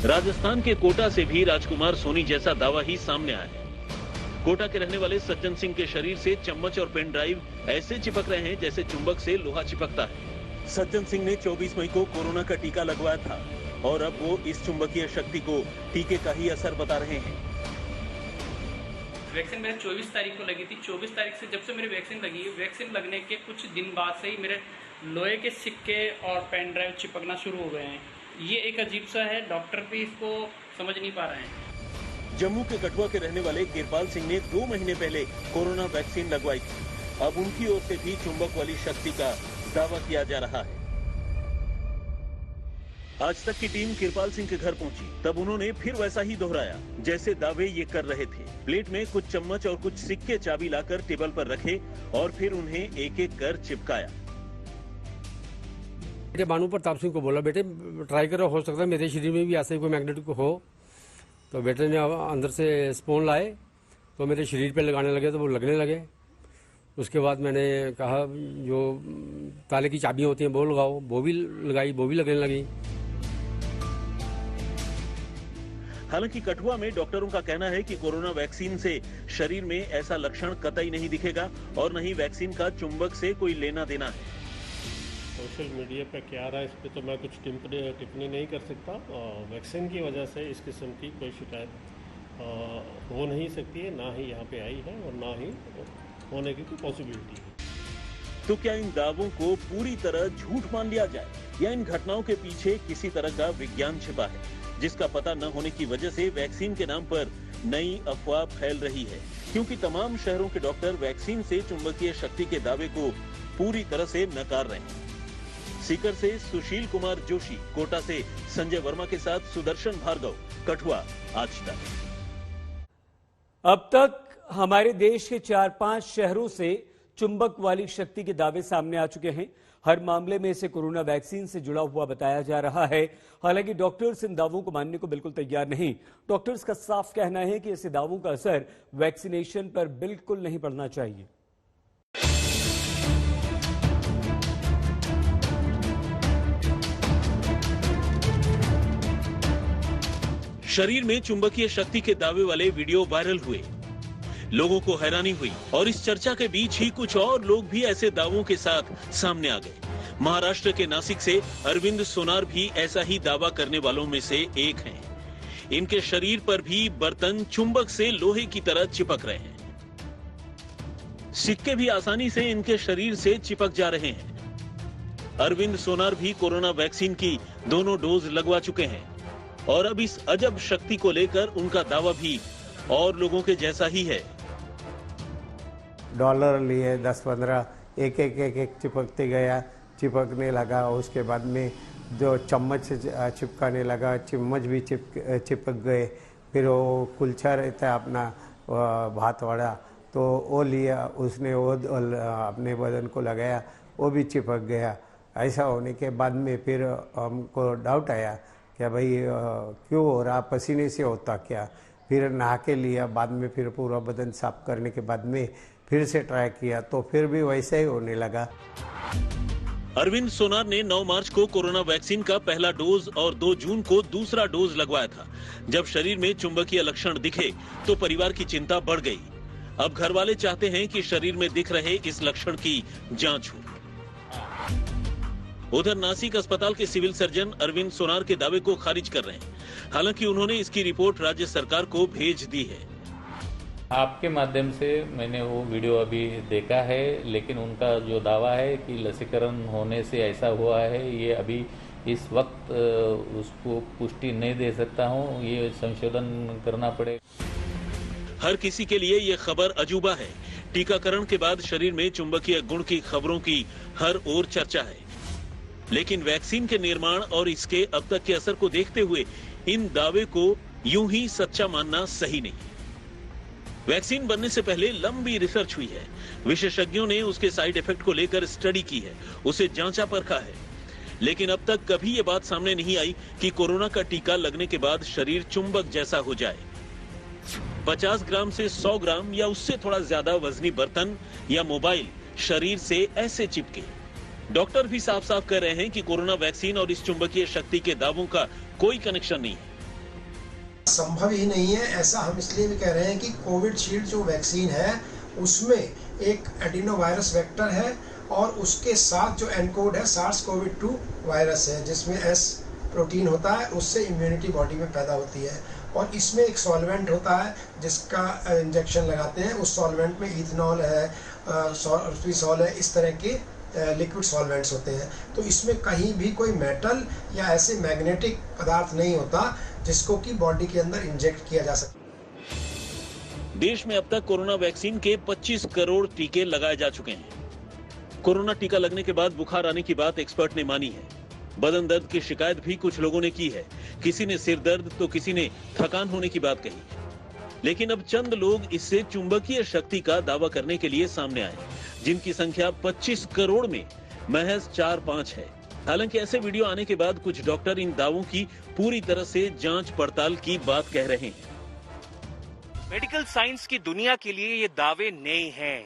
राजस्थान के कोटा से भी राजकुमार सोनी जैसा दावा ही सामने आया है। कोटा के रहने वाले सज्जन सिंह के शरीर से चम्मच और पेन ड्राइव ऐसे चिपक रहे हैं जैसे चुंबक से लोहा चिपकता है। सज्जन सिंह ने 24 मई को कोरोना का टीका लगवाया था और अब वो इस चुंबकीय शक्ति को टीके का ही असर बता रहे हैं। वैक्सीन मेरे 24 तारीख को लगी थी। 24 तारीख से जब से मेरी वैक्सीन लगी, वैक्सीन लगने के कुछ दिन बाद से ही मेरे लोहे के सिक्के और पेन ड्राइव चिपकना शुरू हो गए हैं। ये एक अजीब सा है, डॉक्टर भी इसको समझ नहीं पा रहे हैं। जम्मू के कठुआ के रहने वाले किरपाल सिंह ने 2 महीने पहले कोरोना वैक्सीन लगवाई थी। अब उनकी ओर से भी चुंबक वाली शक्ति का दावा किया जा रहा है। आज तक की टीम किरपाल सिंह के घर पहुंची, तब उन्होंने फिर वैसा ही दोहराया जैसे दावे ये कर रहे थे। प्लेट में कुछ चम्मच और कुछ सिक्के चाबी लाकर टेबल पर रखे और फिर उन्हें एक एक कर चिपकाया। बेटे बानू प्रताप सिंह को बोला, बेटे ट्राई करो, हो सकता है मेरे शरीर में भी ऐसे कोई मैग्नेटिक हो। तो बेटे ने अंदर से स्पून लाए तो मेरे शरीर पे लगाने लगे तो वो लगने लगे। उसके बाद मैंने कहा जो ताले की चाबियां होती हैं वो लगाओ, वो भी लगाई, वो भी लगने लगी। हालांकि कठुआ में डॉक्टरों का कहना है कि कोरोना वैक्सीन से शरीर में ऐसा लक्षण कतई नहीं दिखेगा और न ही वैक्सीन का चुंबक से कोई लेना देना है। सोशल मीडिया पे क्या आ रहा है इस पे तो मैं कुछ टिप्पणी नहीं कर सकता। वैक्सीन की वजह से इस किस्म की कोई शिकायत हो नहीं सकती है, ना ही यहाँ पे आई है और ना ही होने की कोई पॉसिबिलिटी है। तो क्या इन दावों को पूरी तरह झूठ मान लिया जाए या इन घटनाओं के पीछे किसी तरह का विज्ञान छिपा है जिसका पता न होने की वजह से वैक्सीन के नाम पर नई अफवाह फैल रही है? क्योंकि तमाम शहरों के डॉक्टर वैक्सीन से चुंबकीय शक्ति के दावे को पूरी तरह से नकार रहे हैं। सीकर से सुशील कुमार जोशी, कोटा से संजय वर्मा के साथ सुदर्शन भार्गव, कठुआ, आज तक। अब तक हमारे देश के 4-5 शहरों से चुंबक वाली शक्ति के दावे सामने आ चुके हैं। हर मामले में इसे कोरोना वैक्सीन से जुड़ा हुआ बताया जा रहा है। हालांकि डॉक्टर्स इन दावों को मानने को बिल्कुल तैयार नहीं। डॉक्टर्स का साफ कहना है कि ऐसे दावों का असर वैक्सीनेशन पर बिल्कुल नहीं पड़ना चाहिए। शरीर में चुंबकीय शक्ति के दावे वाले वीडियो वायरल हुए। लोगों को हैरानी हुई और इस चर्चा के बीच ही कुछ और लोग भी ऐसे दावों के साथ सामने आ गए। महाराष्ट्र के नासिक से अरविंद सोनार भी ऐसा ही दावा करने वालों में से एक हैं। इनके शरीर पर भी बर्तन चुंबक से लोहे की तरह चिपक रहे हैं। सिक्के भी आसानी से इनके शरीर से चिपक जा रहे हैं। अरविंद सोनार भी कोरोना वैक्सीन की दोनों डोज लगवा चुके हैं और अब इस अजब शक्ति को लेकर उनका दावा भी और लोगों के जैसा ही है। डॉलर लिए 10-15 एक चिपकते गया, चिपकने लगा। उसके बाद में जो चम्मच चिपकाने लगा, चम्मच भी चिपक गए। फिर वो कुलछा रहता है अपना भात वाला, तो वो लिया उसने, वो अपने बदन को लगाया, वो भी चिपक गया। ऐसा होने के बाद में फिर हमको डाउट आया क्या भाई क्यों हो रहा, पसीने से होता क्या। फिर नहा के लिया, बाद में फिर पूरा बदन साफ करने के बाद में फिर से ट्राई किया तो फिर भी वैसा ही होने लगा। अरविंद सोनार ने 9 मार्च को कोरोना वैक्सीन का पहला डोज और 2 जून को दूसरा डोज लगवाया था। जब शरीर में चुंबकीय लक्षण दिखे तो परिवार की चिंता बढ़ गई। अब घर वाले चाहते हैं कि शरीर में दिख रहे इस लक्षण की जांच हो। उधर नासिक अस्पताल के सिविल सर्जन अरविंद सोनार के दावे को खारिज कर रहे हैं। हालांकि उन्होंने इसकी रिपोर्ट राज्य सरकार को भेज दी है। आपके माध्यम से मैंने वो वीडियो अभी देखा है, लेकिन उनका जो दावा है कि लसीकरण होने से ऐसा हुआ है, ये अभी इस वक्त उसको पुष्टि नहीं दे सकता हूँ। ये संशोधन करना पड़ेगा। हर किसी के लिए ये खबर अजूबा है। टीकाकरण के बाद शरीर में चुंबकीय गुण की खबरों की हर ओर चर्चा है, लेकिन वैक्सीन के निर्माण और इसके अब तक के असर को देखते हुए इन दावे को यूं ही सच्चा मानना सही नहीं। वैक्सीन बनने से पहले लंबी रिसर्च हुई है। विशेषज्ञों ने उसके साइड इफेक्ट को लेकर स्टडी की है, उसे जांचा परखा है, लेकिन अब तक कभी ये बात सामने नहीं आई कि कोरोना का टीका लगने के बाद शरीर चुंबक जैसा हो जाए। 50 ग्राम से 100 ग्राम या उससे थोड़ा ज्यादा वजनी बर्तन या मोबाइल शरीर से ऐसे चिपके। डॉक्टर भी साफ साफ कह रहे हैं कि कोरोना वैक्सीन और इस चुंबकीय शक्ति के दावों का कोई कनेक्शन नहीं है। संभव ही नहीं है। ऐसा हम इसलिए भी कह रहे हैं कि कोविशील्ड जो वैक्सीन है उसमें एक एडिनो वायरस वेक्टर है और उसके साथ जो एनकोड है SARS-CoV-2 वायरस है, जिसमें S प्रोटीन होता है, उससे इम्यूनिटी बॉडी में पैदा होती है। और इसमें एक सॉल्वेंट होता है जिसका इंजेक्शन लगाते हैं। उस सॉल्वेंट में इथेनॉल है, सॉल है, इस तरह के लिक्विड सॉल्वेंट्स होते हैं। तो इसमें कहीं भी कोई मेटल या ऐसे मैग्नेटिक पदार्थ नहीं होता जिसको कि बॉडी के अंदर इंजेक्ट किया जा सकता। देश में अब तक कोरोना वैक्सीन के 25 करोड़ टीके लगाए जा चुके हैं। कोरोना टीका लगने के बाद बुखार आने की बात एक्सपर्ट ने मानी है। बदन दर्द की शिकायत भी कुछ लोगों ने की है। किसी ने सिर दर्द तो किसी ने थकान होने की बात कही है। लेकिन अब चंद लोग इससे चुंबकीय शक्ति का दावा करने के लिए सामने आए, जिनकी संख्या 25 करोड़ में महज 4-5 है। हालांकि ऐसे वीडियो आने के बाद कुछ डॉक्टर इन दावों की पूरी तरह से जांच पड़ताल की बात कह रहे हैं। मेडिकल साइंस की दुनिया के लिए ये दावे नए हैं,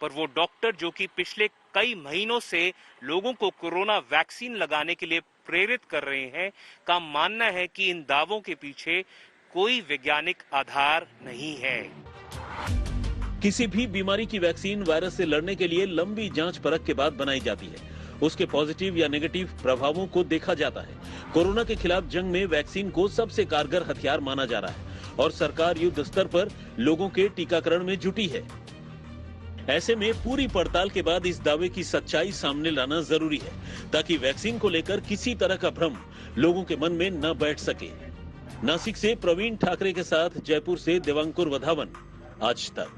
पर वो डॉक्टर जो कि पिछले कई महीनों से लोगों को कोरोना वैक्सीन लगाने के लिए प्रेरित कर रहे हैं, का मानना है कि इन दावों के पीछे कोई वैज्ञानिक आधार नहीं है। किसी भी बीमारी की वैक्सीन वायरस से लड़ने के लिए लंबी जांच परख के बाद बनाई जाती है। उसके पॉजिटिव या नेगेटिव प्रभावों को देखा जाता है। कोरोना के खिलाफ जंग में वैक्सीन को सबसे कारगर हथियार माना जा रहा है और सरकार युद्ध स्तर पर लोगों के टीकाकरण में जुटी है। ऐसे में पूरी पड़ताल के बाद इस दावे की सच्चाई सामने लाना जरूरी है, ताकि वैक्सीन को लेकर किसी तरह का भ्रम लोगों के मन में न बैठ सके। नासिक से प्रवीण ठाकरे के साथ जयपुर से देवांकुर वधावन, आज तक।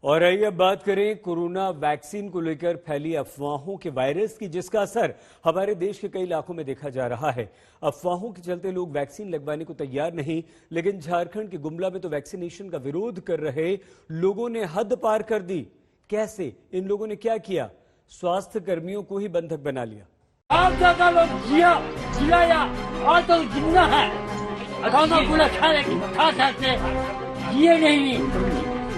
और आइए अब बात करें कोरोना वैक्सीन को लेकर फैली अफवाहों के वायरस की, जिसका असर हमारे देश के कई इलाकों में देखा जा रहा है। अफवाहों के चलते लोग वैक्सीन लगवाने को तैयार नहीं, लेकिन झारखंड के गुमला में तो वैक्सीनेशन का विरोध कर रहे लोगों ने हद पार कर दी। कैसे? इन लोगों ने क्या किया? स्वास्थ्य कर्मियों को ही बंधक बना लिया। आप ज्यादा लोग जिलाया और तो जिंदा है, पूरा खा सकते, जिए नहीं,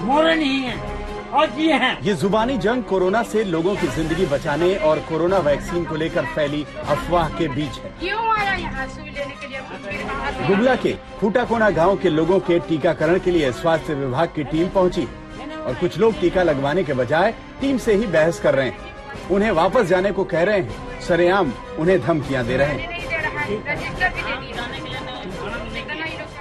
मोरे नहीं है और जिए हैं। ये जुबानी जंग कोरोना से लोगों की जिंदगी बचाने और कोरोना वैक्सीन को लेकर फैली अफवाह के बीच है। क्यों आया यहाँ सुई लेने के लिए? गुगला के फूटाकोना गांव के लोगों के टीकाकरण के लिए स्वास्थ्य विभाग की टीम पहुंची और कुछ लोग टीका लगवाने के बजाय टीम से ही बहस कर रहे हैं। उन्हें वापस जाने को कह रहे हैं, सरेआम उन्हें धमकियां दे रहे हैं।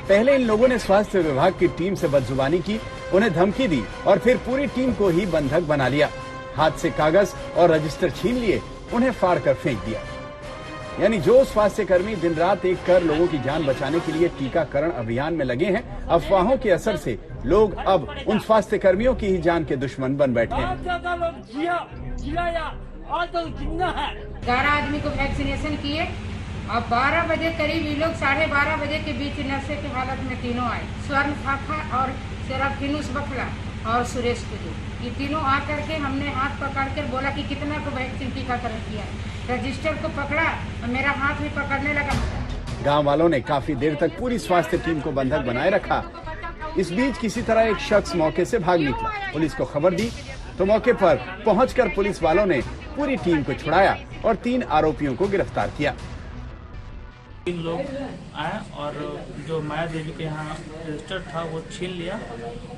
पहले इन लोगों ने स्वास्थ्य विभाग की टीम से बदजुबानी की, उन्हें धमकी दी और फिर पूरी टीम को ही बंधक बना लिया। हाथ से कागज और रजिस्टर छीन लिए, उन्हें फाड़ कर फेंक दिया। यानी जो स्वास्थ्य कर्मी दिन रात एक कर लोगों की जान बचाने के लिए टीकाकरण अभियान में लगे हैं, अफवाहों के असर से लोग अब उन स्वास्थ्य कर्मियों की ही जान के दुश्मन बन बैठे हैं। 11 आदमी को वैक्सीनेशन किए और 12 बजे करीब ये लोग 12:30 बजे के बीच नशे की हालत में तीनों आए। स्वर्ण थापा और सेराफिनुस बखला और सुरेश कुजू, ये तीनों आकर के हमने हाथ पकड़ कर बोला कि कितना को वैक्सीन टीकाकरण किया। रजिस्टर को पकड़ा और मेरा हाथ भी पकड़ने लगा। गांव वालों ने काफी देर तक पूरी स्वास्थ्य टीम को बंधक बनाए रखा। इस बीच किसी तरह एक शख्स मौके से भाग निकला। पुलिस को खबर दी तो मौके पर पहुंचकर पुलिस वालों ने पूरी टीम को छुड़ाया और 3 आरोपियों को गिरफ्तार किया। 3 लोग आए और जो माया देवी के यहाँ रजिस्टर था वो छीन लिया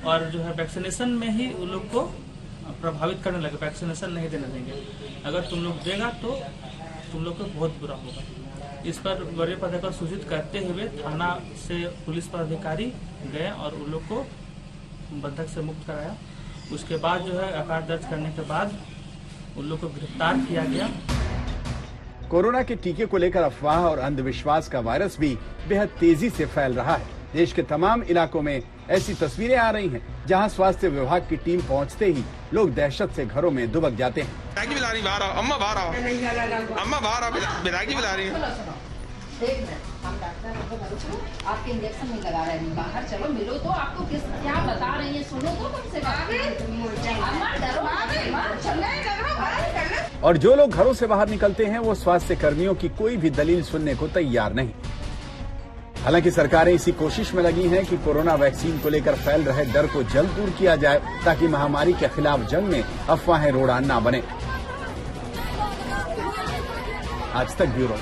और जो है वैक्सीनेशन में ही उन लोग को प्रभावित करने लगे। वैक्सीनेशन नहीं देने देंगे, अगर तुम लोग देगा तो तुम लोग को बहुत बुरा होगा। इस पर वरीय पदाधिकारी सूचित करते हुए थाना से पुलिस पदाधिकारी गए और उन लोग को बंधक से मुक्त कराया। उसके बाद जो है एफआईआर दर्ज करने के बाद उन लोग को गिरफ्तार किया गया। कोरोना के टीके को लेकर अफवाह और अंधविश्वास का वायरस भी बेहद तेजी से फैल रहा है। देश के तमाम इलाकों में ऐसी तस्वीरें आ रही हैं, जहां स्वास्थ्य विभाग की टीम पहुंचते ही लोग दहशत से घरों में दुबक जाते हैं। अम्मा बाहर आओ, विधायक जी बुला रही है। आपके इंजेक्शन नहीं लगा रहे हैं, बाहर चलो मिलो तो आपको क्या बता रही है, सुनो तो कम से कम। और जो लोग घरों से बाहर निकलते हैं वो स्वास्थ्य कर्मियों की कोई भी दलील सुनने को तैयार नहीं। हालांकि सरकारें इसी कोशिश में लगी हैं कि कोरोना वैक्सीन को लेकर फैल रहे डर को जल्द दूर किया जाए, ताकि महामारी के खिलाफ जंग में अफवाहें रोड़ान ना बने। आज तक ब्यूरो।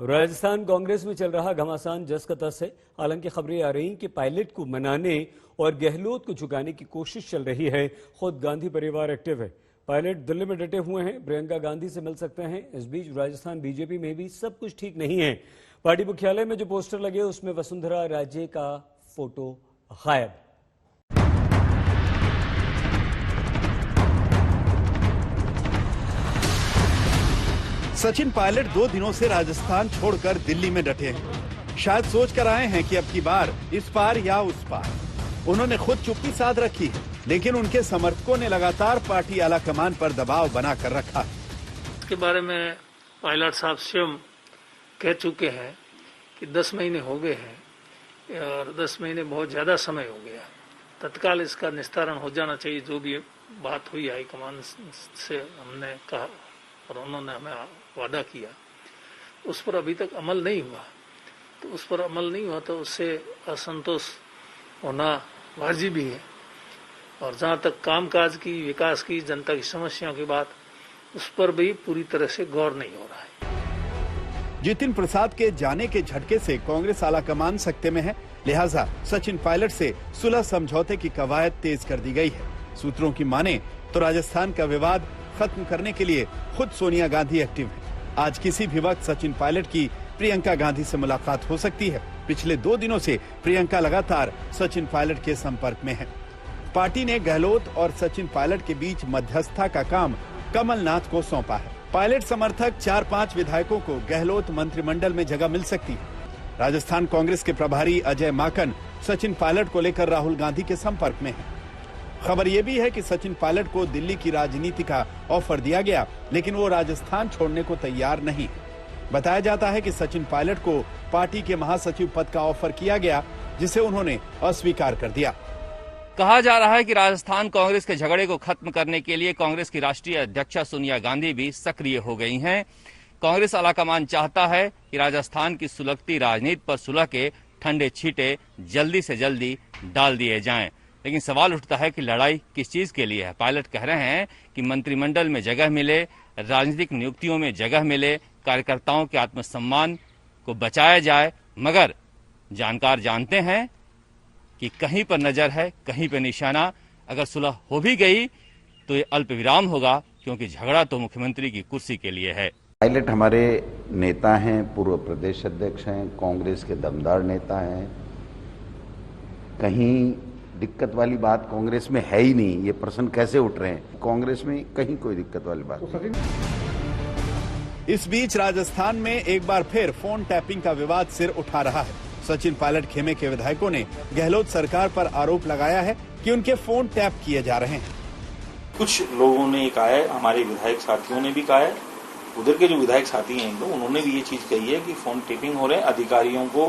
राजस्थान कांग्रेस में चल रहा घमासान जस का तस है। हालांकि खबरें आ रही कि पायलट को मनाने और गहलोत को झुकाने की कोशिश चल रही है। खुद गांधी परिवार एक्टिव है। पायलट दिल्ली में डटे हुए हैं, प्रियंका गांधी से मिल सकते हैं। इस बीच राजस्थान बीजेपी में भी सब कुछ ठीक नहीं है। पार्टी मुख्यालय में जो पोस्टर लगे उसमें वसुंधरा राजे का फोटो गायब। सचिन पायलट 2 दिनों से राजस्थान छोड़कर दिल्ली में डटे हैं। शायद सोच कर आए हैं कि अब की बार इस पार या उस पार। उन्होंने खुद चुप्पी साध रखी है, लेकिन उनके समर्थकों ने लगातार पार्टी आला कमान पर दबाव बनाकर रखा। इसके बारे में पायलट साहब स्वयं कह चुके हैं कि 10 महीने हो गए हैं और 10 महीने बहुत ज्यादा समय हो गया। तत्काल इसका निस्तारण हो जाना चाहिए। जो भी बात हुई हाईकमान से हमने कहा और उन्होंने हमें वादा किया, उस पर अभी तक अमल नहीं हुआ। तो उस पर अमल नहीं हुआ तो उससे असंतोष होना वाजिब भी है। और जहाँ तक कामकाज की, विकास की, जनता की समस्याओं की बात, उस पर भी पूरी तरह से गौर नहीं हो रहा है। जितिन प्रसाद के जाने के झटके से कांग्रेस आलाकमान सकते में है, लिहाजा सचिन पायलट से सुलह समझौते की कवायद तेज कर दी गई है। सूत्रों की माने तो राजस्थान का विवाद खत्म करने के लिए खुद सोनिया गांधी एक्टिव है। आज किसी भी वक्त सचिन पायलट की प्रियंका गांधी से मुलाकात हो सकती है। पिछले 2 दिनों से प्रियंका लगातार सचिन पायलट के संपर्क में है। पार्टी ने गहलोत और सचिन पायलट के बीच मध्यस्थता का काम कमलनाथ को सौंपा है। पायलट समर्थक 4-5 विधायकों को गहलोत मंत्रिमंडल में जगह मिल सकती है। राजस्थान कांग्रेस के प्रभारी अजय माकन सचिन पायलट को लेकर राहुल गांधी के संपर्क में है। खबर यह भी है कि सचिन पायलट को दिल्ली की राजनीति का ऑफर दिया गया, लेकिन वो राजस्थान छोड़ने को तैयार नहीं। बताया जाता है कि सचिन पायलट को पार्टी के महासचिव पद का ऑफर किया गया, जिसे उन्होंने अस्वीकार कर दिया। कहा जा रहा है कि राजस्थान कांग्रेस के झगड़े को खत्म करने के लिए कांग्रेस की राष्ट्रीय अध्यक्षा सोनिया गांधी भी सक्रिय हो गई हैं। कांग्रेस आलाकमान चाहता है कि राजस्थान की सुलगती राजनीति पर सुलह के ठंडे छींटे जल्दी से जल्दी डाल दिए जाएं। लेकिन सवाल उठता है कि लड़ाई किस चीज के लिए है। पायलट कह रहे हैं कि मंत्रिमंडल में जगह मिले, राजनीतिक नियुक्तियों में जगह मिले, कार्यकर्ताओं के आत्मसम्मान को बचाया जाए, मगर जानकार जानते हैं कि कहीं पर नजर है, कहीं पर निशाना। अगर सुलह हो भी गई तो ये अल्प विराम होगा, क्योंकि झगड़ा तो मुख्यमंत्री की कुर्सी के लिए है। पायलट हमारे नेता हैं, पूर्व प्रदेश अध्यक्ष हैं, कांग्रेस के दमदार नेता हैं। कहीं दिक्कत वाली बात कांग्रेस में है ही नहीं। ये प्रश्न कैसे उठ रहे हैं? कांग्रेस में कहीं कोई दिक्कत वाली बात नहीं। इस बीच राजस्थान में एक बार फिर फोन टैपिंग का विवाद सिर उठा रहा है। सचिन पायलट खेमे के विधायकों ने गहलोत सरकार पर आरोप लगाया है कि उनके फोन टैप किए जा रहे हैं। कुछ लोगों ने कहा है, हमारे विधायक साथियों ने भी कहा है, उधर के जो विधायक साथी हैं तो उन्होंने भी ये चीज कही है कि फोन टैपिंग हो रहे हैं। अधिकारियों को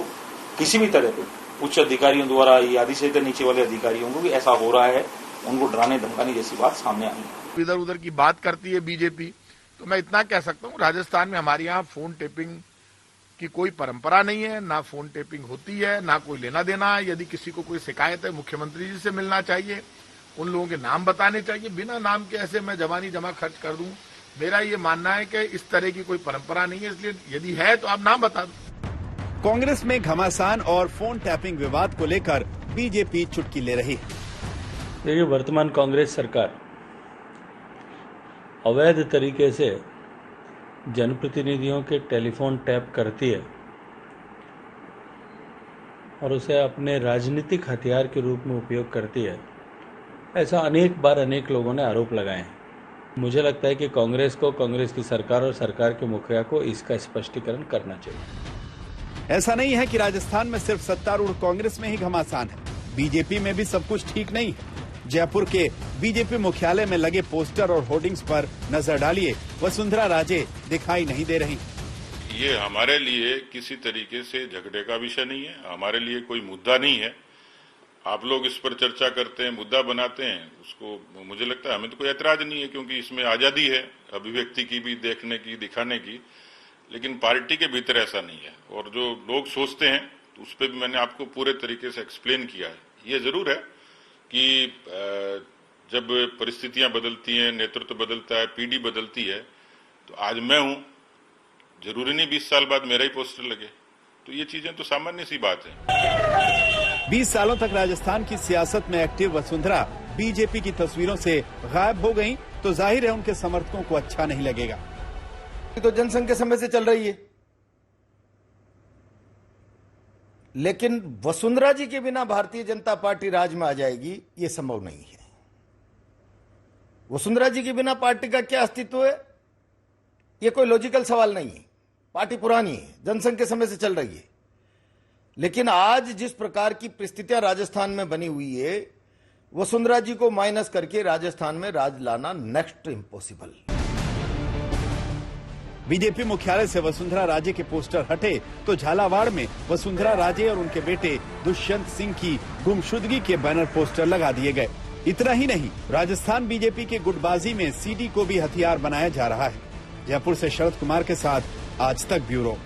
किसी भी तरह पे, उच्च अधिकारियों द्वारा या आदि से नीचे वाले अधिकारियों को भी ऐसा हो रहा है, उनको डराने धमकाने जैसी बात सामने आई है। इधर उधर की बात करती है बीजेपी। तो मैं इतना कह सकता हूँ, राजस्थान में हमारे यहाँ फोन टैपिंग की कोई परंपरा नहीं है, ना फोन टैपिंग होती है, ना कोई लेना देना है। यदि किसी को कोई शिकायत है, मुख्यमंत्री जी से मिलना चाहिए, उन लोगों के नाम बताने चाहिए। बिना नाम के ऐसे मैं जवानी जमा खर्च कर दूं, मेरा ये मानना है कि इस तरह की कोई परंपरा नहीं है। इसलिए यदि है तो आप नाम बता दो। कांग्रेस में घमासान और फोन टैपिंग विवाद को लेकर बीजेपी चुटकी ले रही है। देखिए, वर्तमान कांग्रेस सरकार अवैध तरीके से जनप्रतिनिधियों के टेलीफोन टैप करती है और उसे अपने राजनीतिक हथियार के रूप में उपयोग करती है। ऐसा अनेक बार अनेक लोगों ने आरोप लगाए हैं। मुझे लगता है कि कांग्रेस को, कांग्रेस की सरकार और सरकार के मुखिया को इसका स्पष्टीकरण करना चाहिए। ऐसा नहीं है कि राजस्थान में सिर्फ सत्तारूढ़ कांग्रेस में ही घमासान है, बीजेपी में भी सब कुछ ठीक नहीं है। जयपुर के बीजेपी मुख्यालय में लगे पोस्टर और होर्डिंग्स पर नजर डालिए, वसुंधरा राजे दिखाई नहीं दे रही। ये हमारे लिए किसी तरीके से झगड़े का विषय नहीं है, हमारे लिए कोई मुद्दा नहीं है। आप लोग इस पर चर्चा करते हैं, मुद्दा बनाते हैं, उसको मुझे लगता है हमें तो कोई ऐतराज नहीं है, क्योंकि इसमें आजादी है अभिव्यक्ति की भी, देखने की, दिखाने की। लेकिन पार्टी के भीतर ऐसा नहीं है, और जो लोग सोचते हैं तो उस पर भी मैंने आपको पूरे तरीके से एक्सप्लेन किया है। ये जरूर है कि जब परिस्थितियां बदलती हैं, नेतृत्व बदलता है, पीढ़ी बदलती है, तो आज मैं हूं, जरूरी नहीं 20 साल बाद मेरा ही पोस्टर लगे। तो ये चीजें तो सामान्य सी बात है। 20 सालों तक राजस्थान की सियासत में एक्टिव वसुंधरा बीजेपी की तस्वीरों से गायब हो गईं, तो जाहिर है उनके समर्थकों को अच्छा नहीं लगेगा। तो जनसंघ के समय से चल रही है, लेकिन वसुंधरा जी के बिना भारतीय जनता पार्टी राज में आ जाएगी, ये संभव नहीं है। वसुंधरा जी के बिना पार्टी का क्या अस्तित्व है, ये कोई लॉजिकल सवाल नहीं है। पार्टी पुरानी है, जनसंघ के समय से चल रही है, लेकिन आज जिस प्रकार की परिस्थितियां राजस्थान में बनी हुई है, वसुंधरा जी को माइनस करके राजस्थान में राज लाना नेक्स्ट इम्पॉसिबल। बीजेपी मुख्यालय से वसुंधरा राजे के पोस्टर हटे तो झालावाड़ में वसुंधरा राजे और उनके बेटे दुष्यंत सिंह की गुमशुदगी के बैनर पोस्टर लगा दिए गए। इतना ही नहीं, राजस्थान बीजेपी के गुटबाजी में सीडी को भी हथियार बनाया जा रहा है। जयपुर से शरद कुमार के साथ आज तक ब्यूरो।